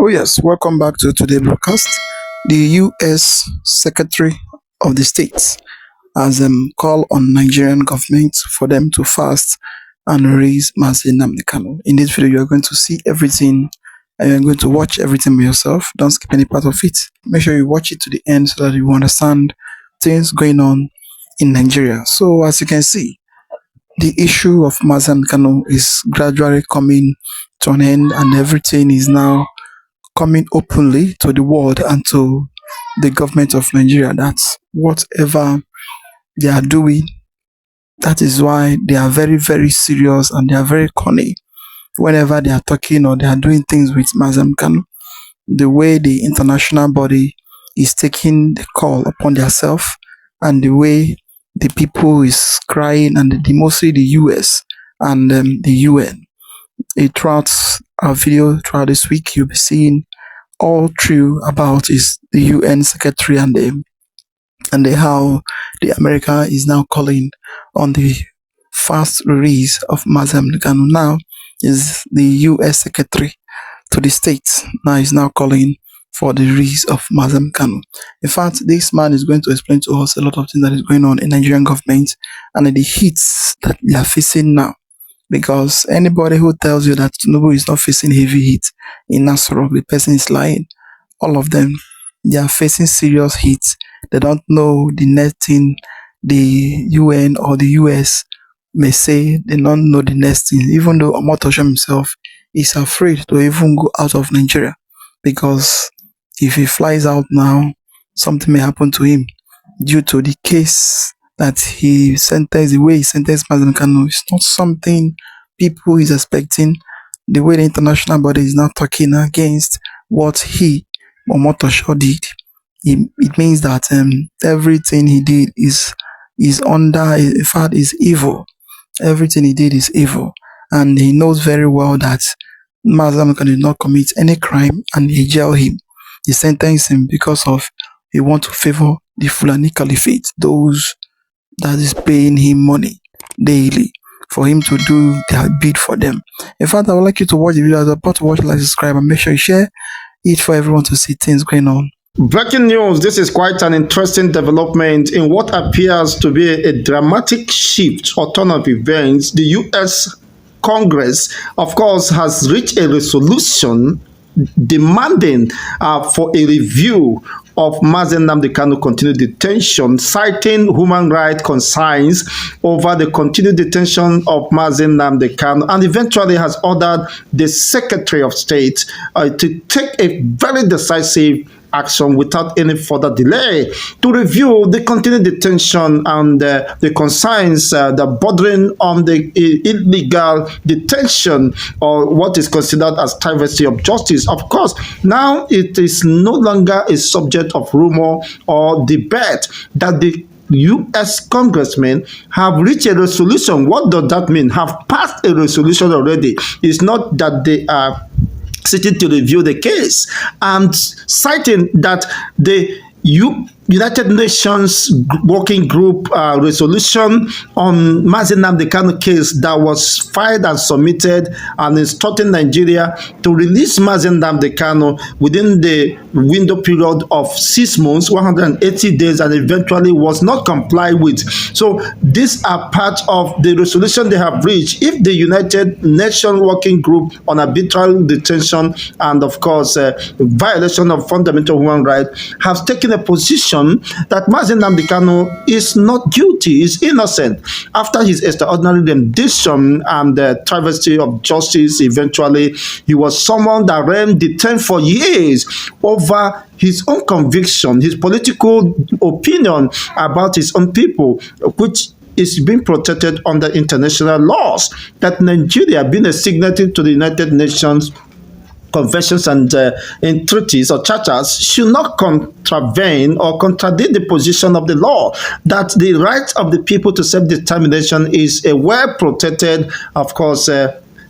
Oh yes, welcome back to today's broadcast. The U.S. Secretary of the States has called on Nigerian government for them to fast and release Mazi Nnamdi Kanu. In this video, you are going to see everything and you're going to watch everything by yourself. Don't skip any part of it. Make sure you watch it to the end so that you understand things going on in Nigeria. So as you can see, the issue of Mazi Nnamdi Kanu is gradually coming to an end and everything is now coming openly to the world and to the government of Nigeria that whatever they are doing, that is why they are very, very serious and they are very cunning whenever they are talking or they are doing things with Mazi Nnamdi Kanu. The way the international body is taking the call upon themselves and the way the people is crying and mostly the US and the UN. Throughout our video throughout this week, you'll be seeing all true about is the UN Secretary and how the America is now calling on the fast release of Mazi Nnamdi Kanu. Now is the US Secretary to the States now is now calling for the release of Mazi Nnamdi Kanu. In fact, this man is going to explain to us a lot of things that is going on in Nigerian government and the hits that they are facing now. Because anybody who tells you that Tinubu is not facing heavy heat in Nasrallah, the person is lying. All of them, they are facing serious hits. They don't know the next thing the UN or the US may say. They don't know the next thing. Even though Omotosho himself is afraid to even go out of Nigeria. Because if he flies out now, something may happen to him due to the case that he sentenced, the way he sentenced Mazi Nnamdi Kanu is not something people is expecting. The way the international body is now talking against what he, Omotosho, did, it means that everything he did is under, in fact, is evil. Everything he did is evil. And he knows very well that Mazi Nnamdi Kanu did not commit any crime and he jailed him. He sentenced him because of he want to favor the Fulani Caliphate, those that is paying him money daily for him to do their bid for them. In fact, I would like you to watch the video. As I'm about to watch, like, subscribe, and make sure you share it for everyone to see things going on. Breaking news, this is quite an interesting development in what appears to be a dramatic shift or turn of events. The U.S. Congress, of course, has reached a resolution demanding for a review of Mazi Nnamdi Kanu continued detention, citing human rights concerns over the continued detention of Mazi Nnamdi Kanu, and eventually has ordered the Secretary of State to take a very decisive action without any further delay to review the continued detention and the concerns that bordering on the illegal detention or what is considered as travesty of justice. Of course, now it is no longer a subject of rumor or debate that the U.S. congressmen have reached a resolution. What does that mean? Have passed a resolution already. It's not that they are sitting to review the case and citing that the United Nations Working Group resolution on Mazi Nnamdi Kanu case that was filed and submitted and instructing Nigeria to release Mazi Nnamdi Kanu within the window period of 6 months, 180 days, and eventually was not complied with. So these are part of the resolution they have reached. If the United Nations Working Group on arbitrary detention and, of course, violation of fundamental human rights has taken a position that Mazi Nnamdi Kanu is not guilty, is innocent. After his extraordinary rendition and the travesty of justice, eventually he was someone that ran detained for years over his own conviction, his political opinion about his own people, which is being protected under international laws. That Nigeria, being a signatory to the United Nations conventions and in treaties or charters, should not contravene or contradict the position of the law, that the right of the people to self-determination is a well-protected, of course,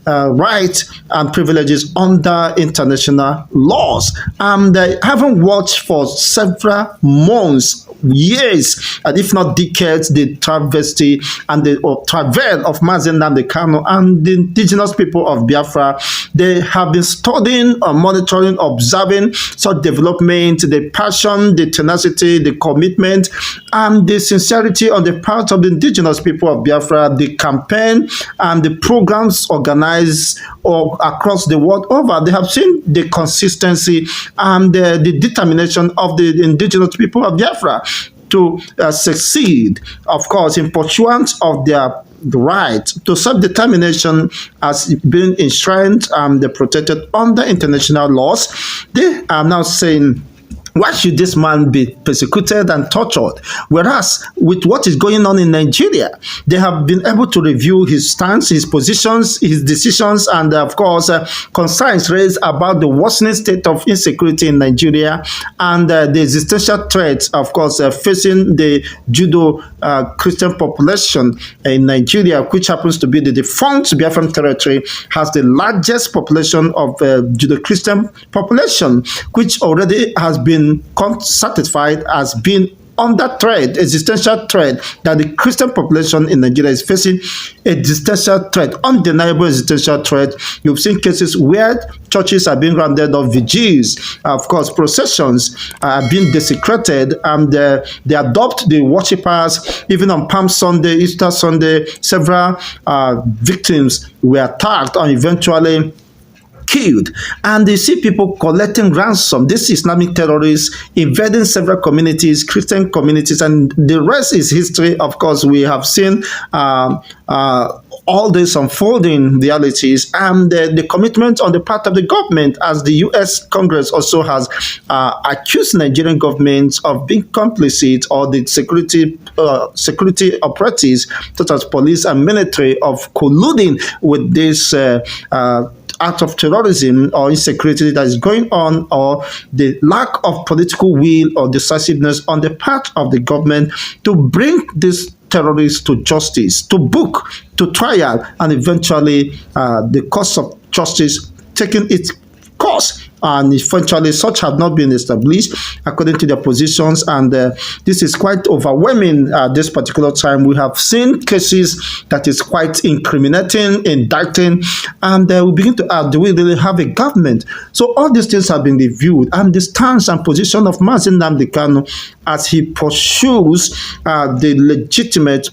right and privileges under international laws. And having watched for several months years, and if not decades, the travesty and the travail of Mazi Nnamdi Kanu and the indigenous people of Biafra. They have been studying, monitoring, observing such development, the passion, the tenacity, the commitment, and the sincerity on the part of the indigenous people of Biafra, the campaign and the programs organized across the world over. They have seen the consistency and the determination of the indigenous people of Biafra to succeed, of course, in pursuance of their right to self-determination has been enshrined and protected under international laws. They are now saying, why should this man be persecuted and tortured? Whereas with what is going on in Nigeria, they have been able to review his stance, his positions, his decisions, and of course, concerns raised about the worsening state of insecurity in Nigeria and the existential threats, of course, facing the Judo-Christian population in Nigeria, which happens to be the defunct Biafran territory, has the largest population of Judo-Christian population, which already has been satisfied as being under threat, existential threat, that the Christian population in Nigeria is facing existential threat, undeniable existential threat. You've seen cases where churches are being rounded off, vigils, of course, processions are being desecrated, and they adopt the worshippers. Even on Palm Sunday, Easter Sunday, several victims were attacked and eventually killed. And you see people collecting ransom. This Islamic terrorists invading several communities, Christian communities, and the rest is history. Of course, we have seen all this unfolding realities, and the commitment on the part of the government, as the U.S. Congress also has accused Nigerian government of being complicit, or the security operatives such as police and military of colluding with this act of terrorism or insecurity that is going on, or the lack of political will or decisiveness on the part of the government to bring these terrorists to justice, to book, to trial, and eventually the course of justice taking its course. And eventually such have not been established according to their positions, and this is quite overwhelming at this particular time. We have seen cases that is quite incriminating, indicting, and we begin to ask, do we really have a government? So all these things have been reviewed, and the stance and position of Mazi Nnamdi Kanu as he pursues the legitimate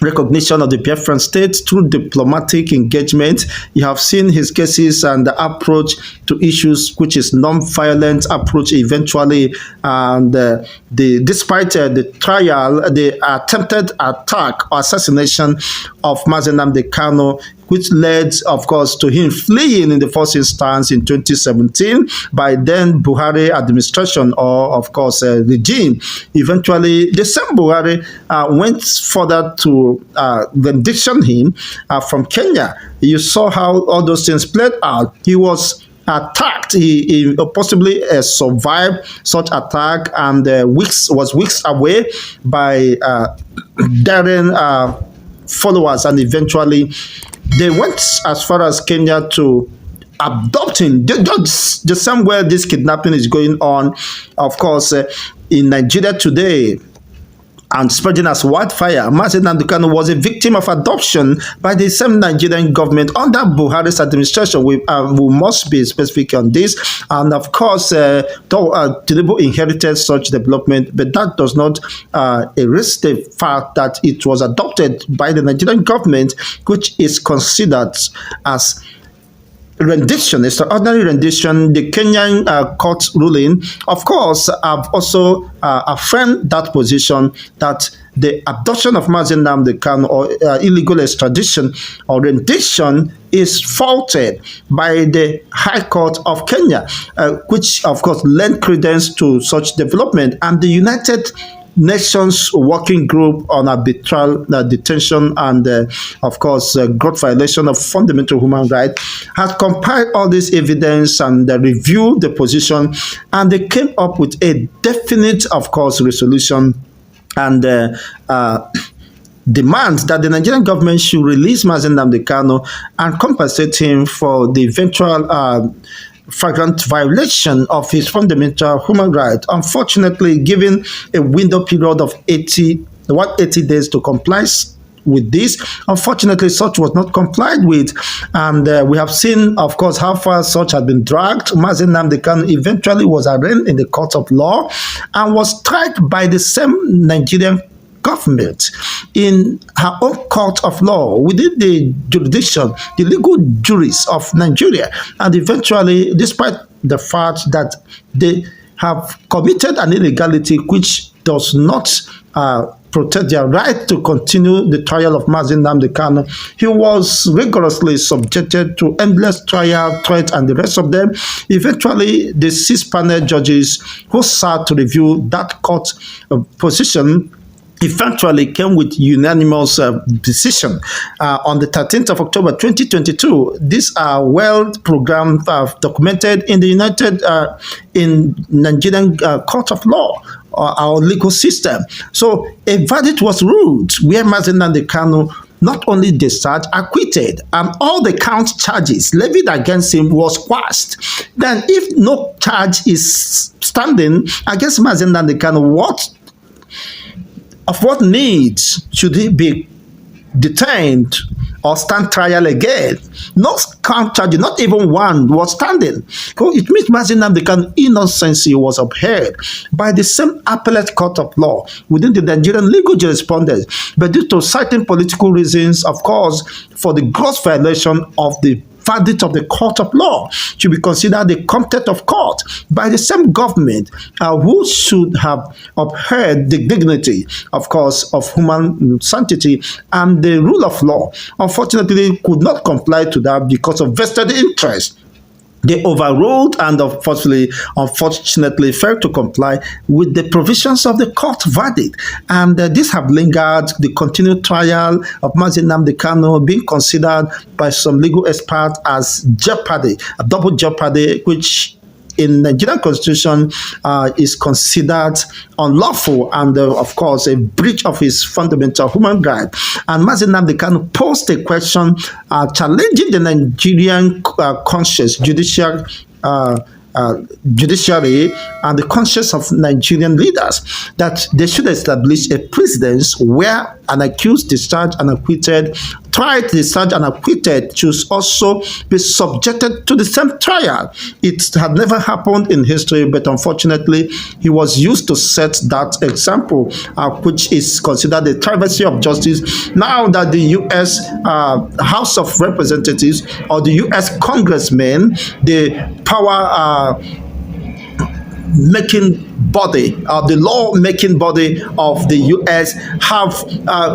recognition of the Biafran state through diplomatic engagement. You have seen his cases and the approach to issues, which is non-violent approach eventually, and despite the trial, the attempted attack or assassination of Mazi Nnamdi Kanu, which led, of course, to him fleeing in the first instance in 2017 by then Buhari administration, or, of course, regime. Eventually, the same Buhari went further to rendition him from Kenya. You saw how all those things played out. He was attacked. He possibly survived such attack, and was weeks away by daring followers, and eventually they went as far as Kenya to adopt him. Just the same way this kidnapping is going on, of course, in Nigeria today, and spreading as wildfire. Mazi Nnamdi Kanu was a victim of adoption by the same Nigerian government under Buhari's administration. We must be specific on this. And of course, Tinubu inherited such development, but that does not erase the fact that it was adopted by the Nigerian government, which is considered as rendition, extraordinary rendition. The Kenyan court ruling, of course, have also affirmed that position, that the adoption of Mazi Nnamdi Kanu, or illegal extradition or rendition, is faulted by the High Court of Kenya, which, of course, lent credence to such development. And the United Nations Working Group on Arbitral Detention and, of course, gross violation of fundamental human rights has compiled all this evidence and reviewed the position, and they came up with a definite, of course, resolution and demands that the Nigerian government should release Mazi Nnamdi Kanu and compensate him for the eventual flagrant violation of his fundamental human rights. Unfortunately, given a window period of 80 days to comply with this. Unfortunately, such was not complied with, and we have seen, of course, how far such had been dragged. Mazi Nnamdi Kanu eventually was arraigned in the court of law and was tried by the same Nigerian government in her own court of law within the jurisdiction, the legal juris of Nigeria. And eventually, despite the fact that they have committed an illegality which does not protect their right to continue the trial of Mazi Nnamdi Kanu, he was rigorously subjected to endless trial, threats, and the rest of them. Eventually, the 6 panel judges who sat to review that court position eventually came with unanimous decision on the 13th of October 2022. These are well programmed, documented in the in Nigerian court of law, our legal system. So a verdict was ruled where Mazi Nnamdi Kanu not only discharged, acquitted, and all the count charges levied against him was quashed. Then, if no charge is standing against Mazi Nnamdi Kanu, what needs should he be detained or stand trial again? No count charge, not even one was standing. So it means Mazi Nnamdi Kanu's innocency was upheld by the same appellate court of law within the Nigerian legal jurisprudence, but due to certain political reasons, of course, for the gross violation of the verdict of the court of law, should be considered the contempt of court by the same government who should have upheld the dignity, of course, of human sanctity and the rule of law. Unfortunately, could not comply to that because of vested interest. They overruled and unfortunately failed to comply with the provisions of the court verdict. And these have lingered the continued trial of Mazi Nnamdi Kanu being considered by some legal experts as jeopardy, a double jeopardy, which in Nigerian constitution is considered unlawful and, of course, a breach of his fundamental human right. And Mazi Nnamdi Kanu posed a question challenging the Nigerian conscience, judiciary and the conscience of Nigerian leaders that they should establish a precedence where an accused, discharged, and acquitted, tried, discharged, and acquitted should also be subjected to the same trial. It had never happened in history, but unfortunately, he was used to set that example, which is considered the travesty of justice. Now that the U.S. House of Representatives or the U.S. Congressmen, the power making body, the law-making body of the U.S. have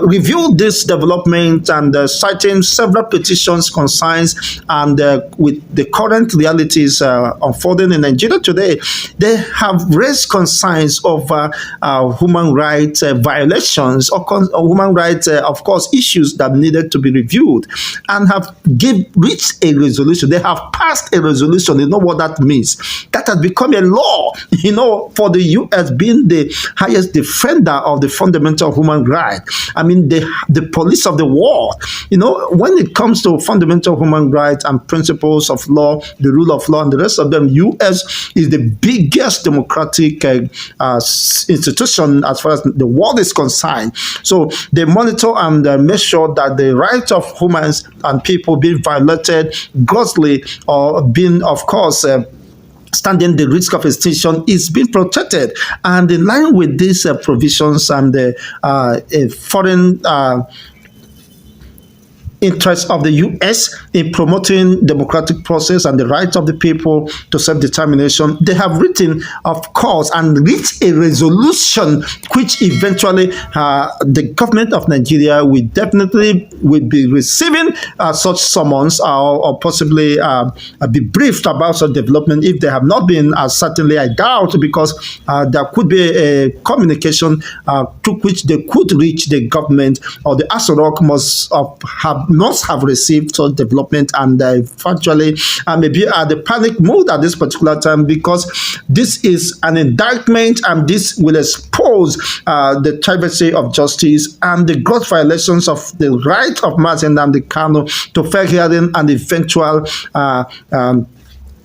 reviewed this development and citing several petitions, concerns, and with the current realities unfolding in Nigeria today, they have raised concerns of human rights violations or human rights, of course, issues that needed to be reviewed, and have reached a resolution. They have passed a resolution. You know what that means? That has become a law, for the U.S. being the highest defender of the fundamental human right. I mean, the police of the world. When it comes to fundamental human rights and principles of law, the rule of law, and the rest of them, U.S. is the biggest democratic institution as far as the world is concerned. So they monitor and make sure that the rights of humans and people being violated grossly or being, of course, standing the risk of extinction is being protected. And in line with these provisions and the foreign interests of the U.S. in promoting democratic process and the rights of the people to self-determination, they have written, of course, and reached a resolution which eventually the government of Nigeria will be receiving such summons or possibly be briefed about such development if they have not been. Certainly, I doubt, because there could be a communication to which they could reach the government, or the ASOROC must have received such development, and actually maybe at the panic mode at this particular time, because this is an indictment and this will expose the travesty of justice and the gross violations of the right of Mazi Nnamdi Kanu to fair hearing and eventual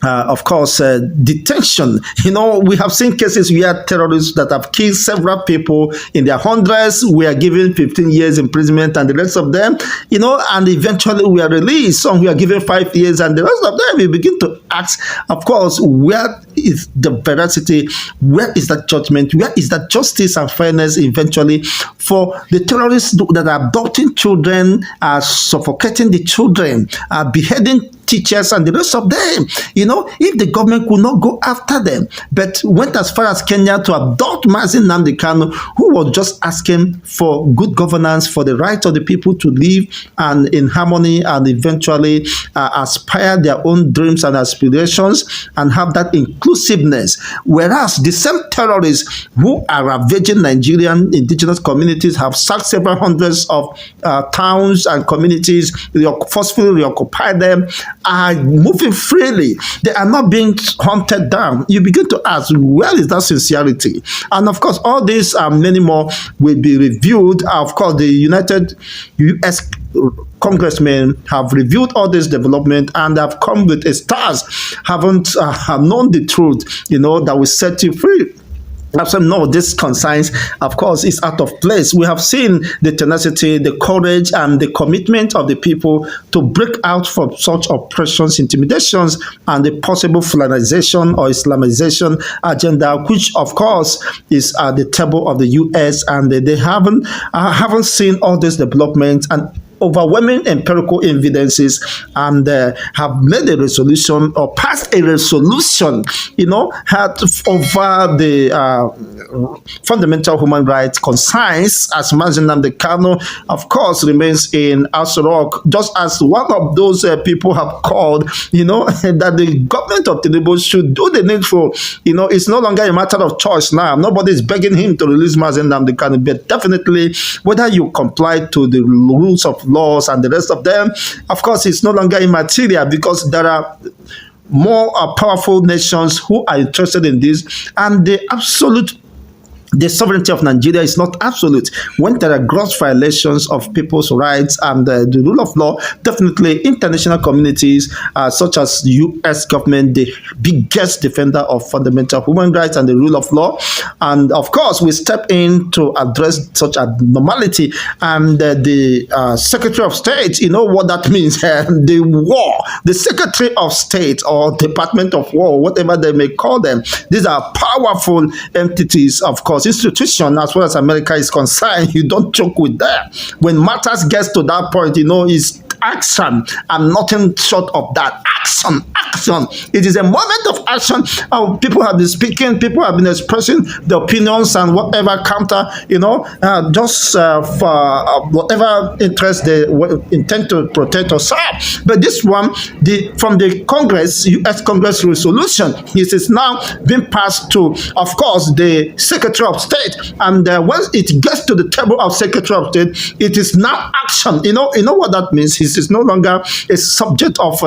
of course, detention. We have seen cases where terrorists that have killed several people in their hundreds were given 15 years imprisonment, and the rest of them, and eventually we are released. Some we are given 5 years, and the rest of them we begin to ask, of course, where is the veracity? Where is that judgment? Where is that justice and fairness eventually for the terrorists that are abducting children, are suffocating the children, are beheading teachers and the rest of them? If the government could not go after them, but went as far as Kenya to abduct Mazi Nnamdi Kanu, who was just asking for good governance, for the right of the people to live and in harmony, and eventually aspire their own dreams and aspirations and have that inclusiveness. Whereas the same terrorists who are ravaging Nigerian indigenous communities, have sacked several hundreds of towns and communities, forcefully reoccupied them, are moving freely. They are not being hunted down. You begin to ask, where is that sincerity? And of course, all these and many more will be reviewed. Of course, the United U.S. congressmen have reviewed all this development and have come with a stars, haven't have known the truth, that will set you free. No, this concerns, of course, is out of place. We have seen the tenacity, the courage, and the commitment of the people to break out from such oppressions, intimidations, and the possible Fulanization or Islamization agenda, which, of course, is at the table of the U.S. And they haven't seen all this development and overwhelming empirical evidences, and have made a resolution or passed a resolution, had over the fundamental human rights concerns, as Mazi Nnamdi Kanu, of course, remains in Aso Rock, just as one of those people have called, that the government of Tinubu should do the needful. It's no longer a matter of choice now. Nobody is begging him to release Mazi Nnamdi Kanu, but definitely, whether you comply to the rules of laws and the rest of them, of course, it's no longer immaterial, because there are more powerful nations who are interested in this, and the sovereignty of Nigeria is not absolute. When there are gross violations of people's rights and the rule of law, definitely international communities such as the U.S. government, the biggest defender of fundamental human rights and the rule of law, and of course we step in to address such abnormality. And the Secretary of State, what that means, the Secretary of State or Department of War, whatever they may call them, these are powerful entities, of course, institution. As far as America is concerned, you don't joke with them. When matters gets to that point, is action and nothing short of that. Action. It is a moment of action. People have been speaking, people have been expressing their opinions and whatever counter, just for whatever interest they intend to protect or serve. But this one, from the Congress, U.S. Congress resolution, it is now being passed to, of course, the Secretary of State. And once it gets to the table of Secretary of State, it is now action. You know what that means? It is no longer a subject of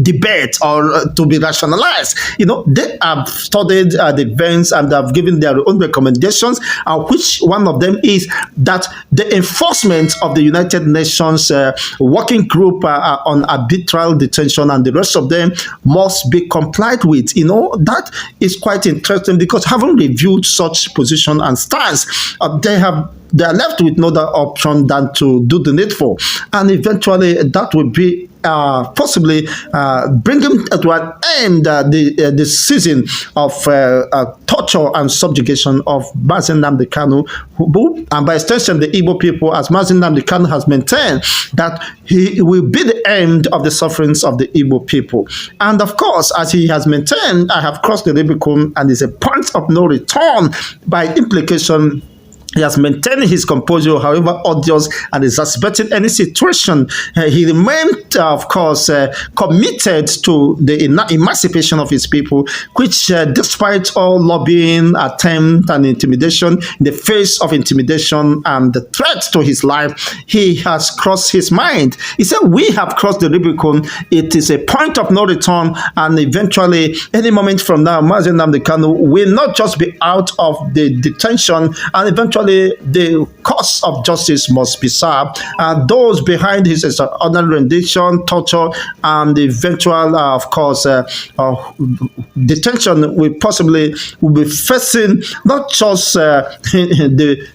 debate or to be rationalized. They have studied the events and have given their own recommendations, which one of them is that the enforcement of the United Nations working group on arbitral detention and the rest of them must be complied with. That is quite interesting, because having reviewed such position and stance, they are left with no other option than to do the needful, and eventually that will be possibly bring him to an end the season of torture and subjugation of Mazi Nnamdi Kanu, and by extension the Igbo people, as Mazi Nnamdi Kanu has maintained that he will be the end of the sufferings of the Igbo people. And of course, as he has maintained, I have crossed the Rubicon and is a point of no return. By implication, he has maintained his composure, however odious and exacerbating any situation. He remained, of course, committed to the emancipation of his people, which, despite all lobbying, attempt, and intimidation, in the face of intimidation and the threat to his life, he has crossed his mind. He said, we have crossed the Rubicon. It is a point of no return, and eventually, any moment from now, Mazi Nnamdi Kanu will not just be out of the detention, and eventually eventually the cause of justice must be served. Those behind his extraordinary rendition, torture, and the eventual, of course, detention will be facing not just the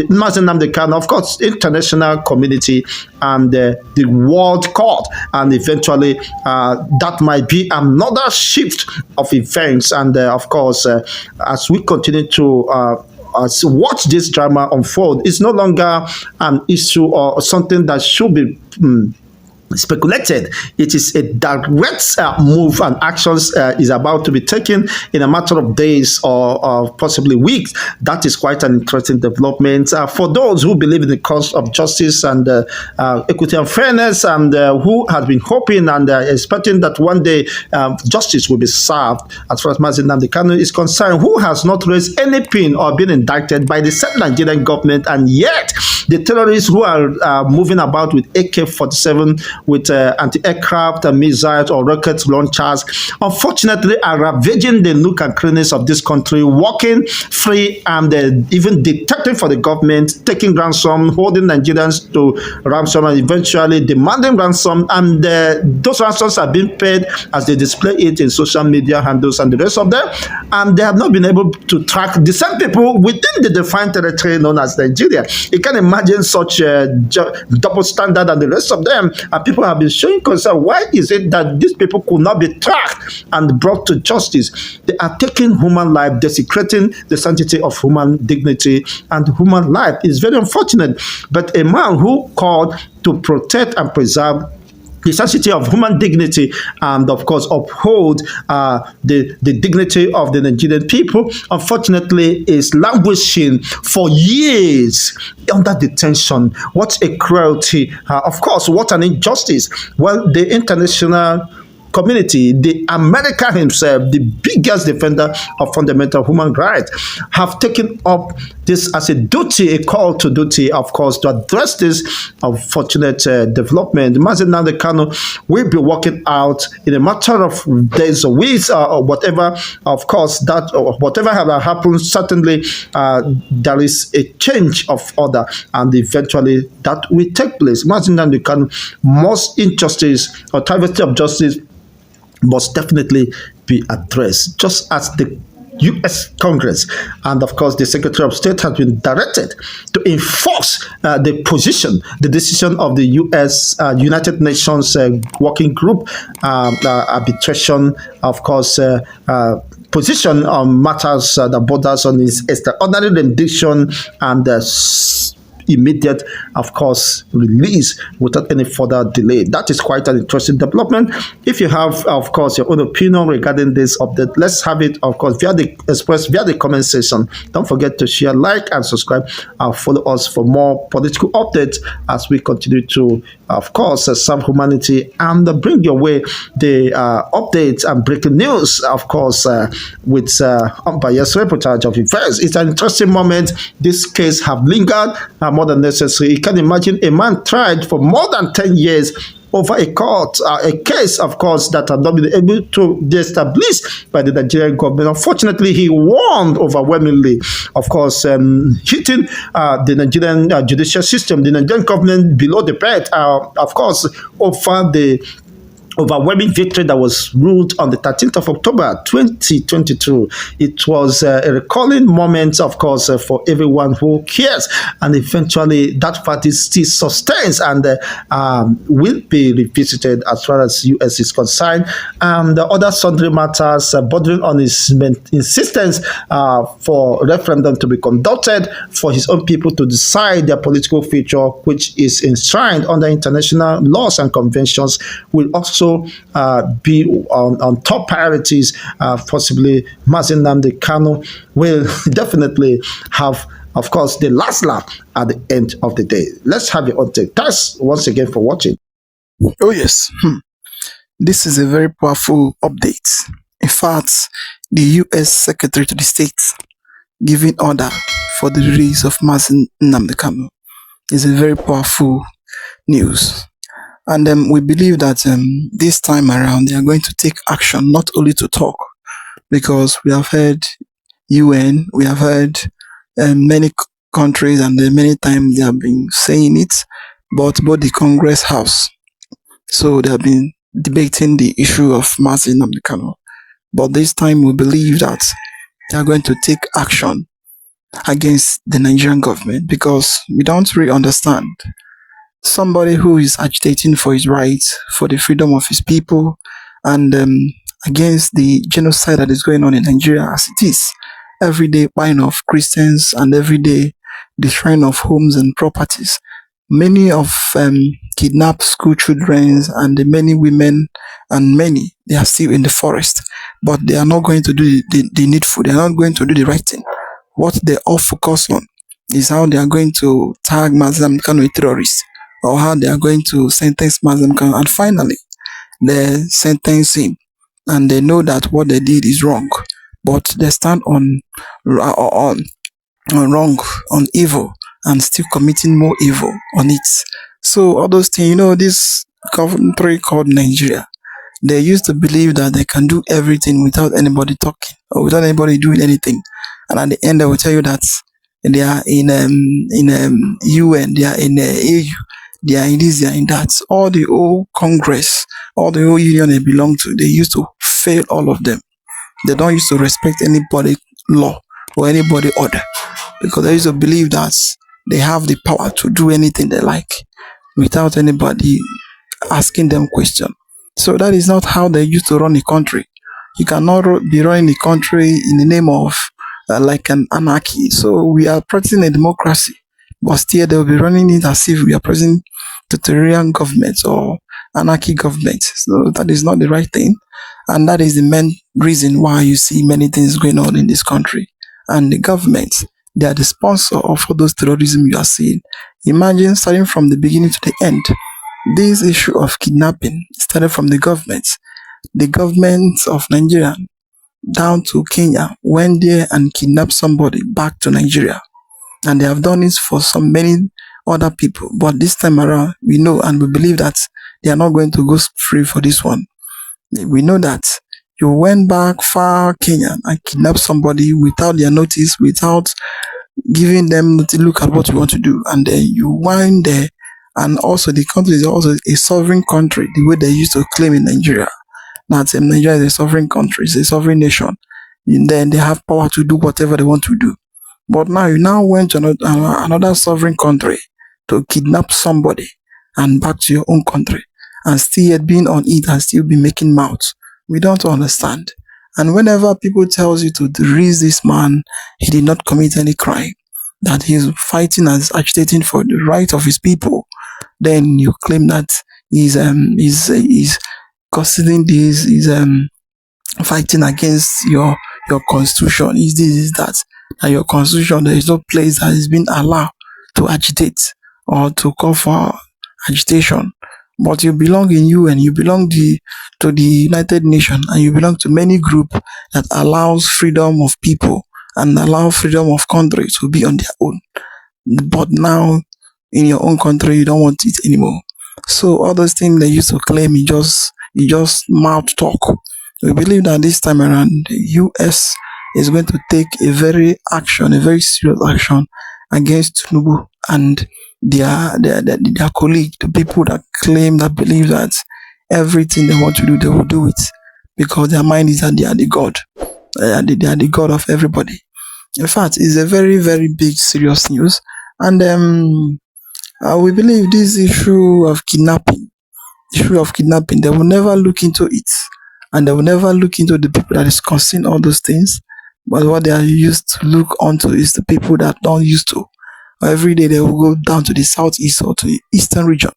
Mazi Nnamdi Kanu, of course, international community and the world court, and eventually that might be another shift of events. And of course, as we continue to watch this drama unfold, it's no longer an issue or something that should be speculated. It is a direct move, and actions is about to be taken in a matter of days or possibly weeks. That is quite an interesting development for those who believe in the cause of justice and equity and fairness, and who has been hoping and expecting that one day justice will be served. As far as Mazi Nnamdi Kanu is concerned, who has not raised any pin or been indicted by the said Nigerian government, and yet the terrorists who are moving about with AK-47, with anti-aircraft missiles or rocket launchers, unfortunately are ravaging the nook and crannies of this country, walking free and even detecting for the government, taking ransom, holding Nigerians to ransom, and eventually demanding ransom. And those ransoms are being paid as they display it in social media handles and the rest of them. And they have not been able to track the same people within the defined territory known as Nigeria. You can imagine such a double standard and the rest of them. And people have been showing concern. Why is it that these people could not be tracked and brought to justice? They are taking human life, desecrating the sanctity of human dignity and human life. It's very unfortunate. But a man who called to protect and preserve the sanctity of human dignity and, of course, uphold the dignity of the Nigerian people, unfortunately, is languishing for years under detention. What a cruelty. Of course, what an injustice. Well, the international community, the America himself, the biggest defender of fundamental human rights, have taken up this as a duty, a call to duty, of course, to address this unfortunate development. Mazi Nnamdi Kanu will be working out in a matter of days or weeks or whatever. Of course, that whatever has happened, certainly there is a change of order, and eventually that will take place. Mazi Nnamdi Kanu, most injustice or travesty of justice must definitely be addressed, just as the U.S. Congress and, of course, the Secretary of State has been directed to enforce the decision of the U.S. United Nations Working Group arbitration, of course, position on matters that borders on his extraordinary rendition and immediate, of course, release without any further delay. That is quite an interesting development. If you have, of course, your own opinion regarding this update, let's have it, of course, via the comment section. Don't forget to share, like, and subscribe, and follow us for more political updates as we continue to, of course, serve humanity and bring your way the updates and breaking news, of course, with unbiased reportage of events. It's an interesting moment. This case have lingered more than necessary. You can imagine a man tried for more than 10 years over a case, of course, that had not been able to be established by the Nigerian government. Unfortunately, he won overwhelmingly, of course, hitting the Nigerian judicial system, the Nigerian government below the belt, of course, over the overwhelming victory that was ruled on the 13th of October 2022. It was a recalling moment, of course, for everyone who cares, and eventually that party still sustains and will be revisited as far as U.S. is concerned, and the other sundry matters bordering on his insistence for referendum to be conducted for his own people to decide their political future, which is enshrined under international laws and conventions, will also be on top priorities. Possibly Mazi Nnamdi Kanu will definitely have, of course, the last laugh at the end of the day. Let's have your own take. Thanks once again for watching. Oh yes, this is a very powerful update. In fact, the U.S. Secretary to the State giving order for the release of Mazi Nnamdi Kanu is a very powerful news. And we believe that this time around they are going to take action, not only to talk, because we have heard UN, we have heard many countries, and many times they have been saying it, but both the Congress House, so they have been debating the issue of Mazi Nnamdi Kanu. But this time we believe that they are going to take action against the Nigerian government, because we don't really understand somebody who is agitating for his rights, for the freedom of his people, and against the genocide that is going on in Nigeria as it is. Every day buying of Christians, and every day destroying of homes and properties. Many of kidnapped school children, and the many women, and many, they are still in the forest, but they are not going to do the needful. They are not going to do the right thing. What they all focus on is how they are going to tag Mazi Nnamdi Kanu a terrorist, or how they are going to sentence Mazi Nnamdi Kanu, and finally they sentence him, and they know that what they did is wrong, but they stand on wrong, on evil, and still committing more evil on it. So all those things, this country called Nigeria, they used to believe that they can do everything without anybody talking, or without anybody doing anything. And at the end, they will tell you that they are in UN, they are in AU, they are in this, they are in that. All the old Congress, all the old union they belong to, they used to fail all of them. They don't used to respect anybody law or anybody order, because they used to believe that they have the power to do anything they like without anybody asking them question. So that is not how they used to run a country. You cannot be running a country in the name of like an anarchy. So we are practicing a democracy, but still they will be running it as if we are practicing totalitarian government or anarchy government. So that is not the right thing. And that is the main reason why you see many things going on in this country. And the government, they are the sponsor of all those terrorism you are seeing. Imagine starting from the beginning to the end. This issue of kidnapping started from the government. The government of Nigeria down to Kenya went there and kidnapped somebody back to Nigeria. And they have done it for so many other people. But this time around, we know and we believe that they are not going to go free for this one. We know that you went back far Kenya and kidnapped somebody without their notice, without giving them to look at what you want to do, and then you went there. And also the country is also a sovereign country, the way they used to claim in Nigeria. That Nigeria is a sovereign country, it's a sovereign nation. And then they have power to do whatever they want to do. But now you now went to another sovereign country to kidnap somebody and back to your own country, and still yet being on it and still be making mouth. We don't understand. And whenever people tells you to release this man, he did not commit any crime, that he's fighting and agitating for the right of his people, then you claim that he's considering this, is fighting against your constitution, is this, is that. And your constitution, there is no place that is being allowed to agitate or to call for agitation. But you belong in UN, you belong to the United Nations, and you belong to many groups that allows freedom of people and allow freedom of country to be on their own. But now, in your own country, you don't want it anymore. So all those things they used to claim, you just mouth talk. We believe that this time around, the US is going to take a very serious action against Tinubu and their colleague, the people that claim, that believe that everything they want to do, they will do it, because their mind is that they are the God. They are the God of everybody. In fact, it's a very, very big, serious news. And we believe this issue of kidnapping, they will never look into it. And they will never look into the people that is causing all those things. But what they are used to look onto is the people that don't used to. Every day they will go down to the southeast or to the eastern region,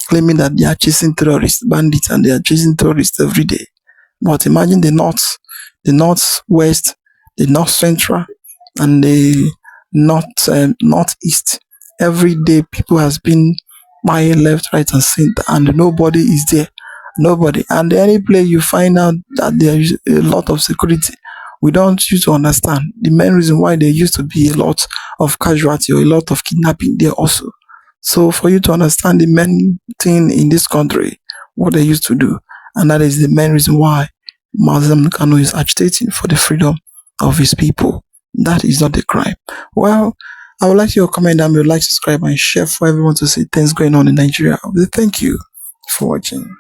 claiming that they are chasing terrorists, bandits, and they are chasing terrorists every day. But imagine the northwest, the north central, and the northeast. Every day people has been buying left, right, and center, and nobody is there. Nobody. And any place you find out that there is a lot of security, we don't used to understand the main reason why there used to be a lot of casualty or a lot of kidnapping there also. So for you to understand the main thing in this country, what they used to do, and that is the main reason why Mazi Nnamdi Kanu is agitating for the freedom of his people. That is not a crime. Well, I would like your comment down below, like, subscribe, and share for everyone to see things going on in Nigeria. Thank you for watching.